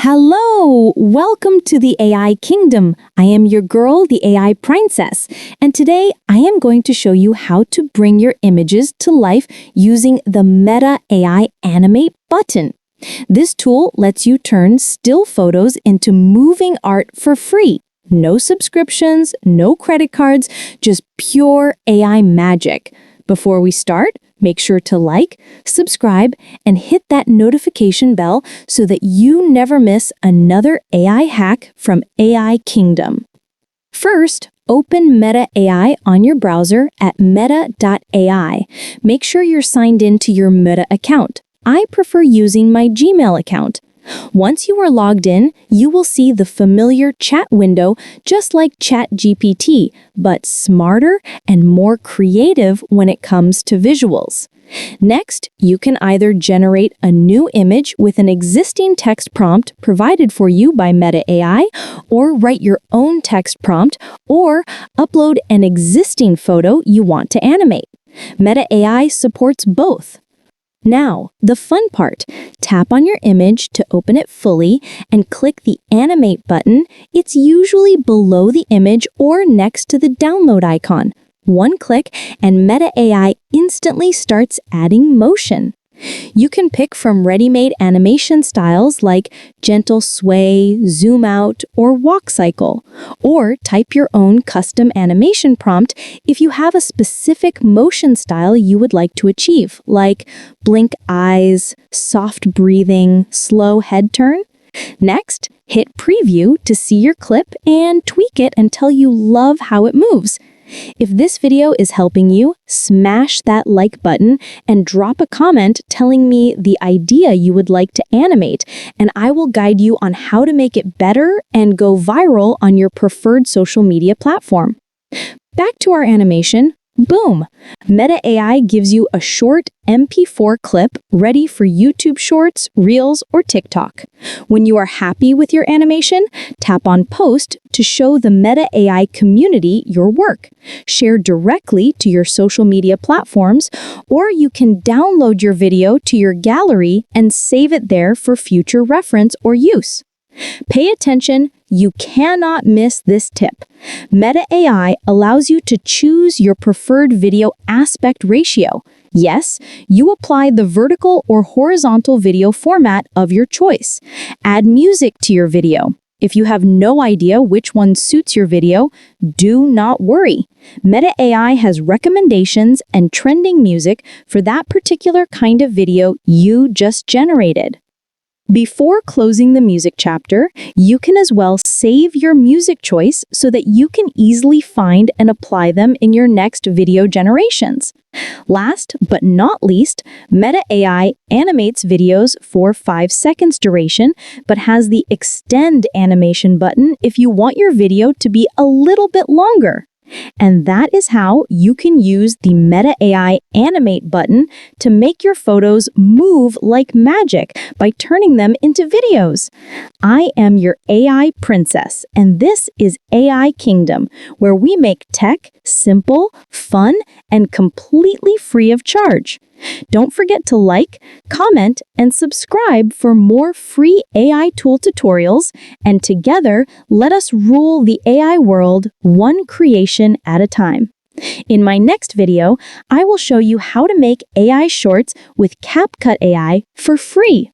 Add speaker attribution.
Speaker 1: Hello! Welcome to the AI Kingdom. I am your girl, the AI Princess, and today I am going to show you how to bring your images to life using the Meta AI Animate button. This tool lets you turn still photos into moving art for free. No subscriptions, no credit cards, just pure AI magic. Before we start, make sure to like, subscribe, and hit that notification bell so that you never miss another AI hack from AI Kingdom. First, open Meta AI on your browser at meta.ai. Make sure you're signed in to your Meta account. I prefer using my Gmail account. Once you are logged in, you will see the familiar chat window just like ChatGPT, but smarter and more creative when it comes to visuals. Next, you can either generate a new image with an existing text prompt provided for you by Meta AI, or write your own text prompt, or upload an existing photo you want to animate. Meta AI supports both. Now, the fun part. Tap on your image to open it fully and click the Animate button. It's usually below the image or next to the download icon. One click and Meta AI instantly starts adding motion. You can pick from ready-made animation styles like gentle sway, zoom out, or walk cycle, or type your own custom animation prompt if you have a specific motion style you would like to achieve, like blink eyes, soft breathing, slow head turn. Next, hit preview to see your clip and tweak it until you love how it moves. If this video is helping you, smash that like button and drop a comment telling me the idea you would like to animate, and I will guide you on how to make it better and go viral on your preferred social media platform. Back to our animation. Boom! Meta AI gives you a short MP4 clip ready for YouTube Shorts, Reels, or TikTok. When you are happy with your animation, tap on Post to show the Meta AI community your work. Share directly to your social media platforms, or you can download your video to your gallery and save it there for future reference or use. Pay attention, you cannot miss this tip. Meta AI allows you to choose your preferred video aspect ratio. Yes, you apply the vertical or horizontal video format of your choice. Add music to your video. If you have no idea which one suits your video, do not worry. Meta AI has recommendations and trending music for that particular kind of video you just generated. Before closing the music chapter, you can as well save your music choice so that you can easily find and apply them in your next video generations. Last but not least, Meta AI animates videos for 5 seconds duration, but has the Extend Animation button if you want your video to be a little bit longer. And that is how you can use the Meta AI Animate button to make your photos move like magic by turning them into videos. I am your AI Princess, and this is AI Kingdom, where we make tech simple, fun, and completely free of charge. Don't forget to like, comment, and subscribe for more free AI tool tutorials, and together, let us rule the AI world one creation at a time. In my next video, I will show you how to make AI shorts with CapCut AI for free.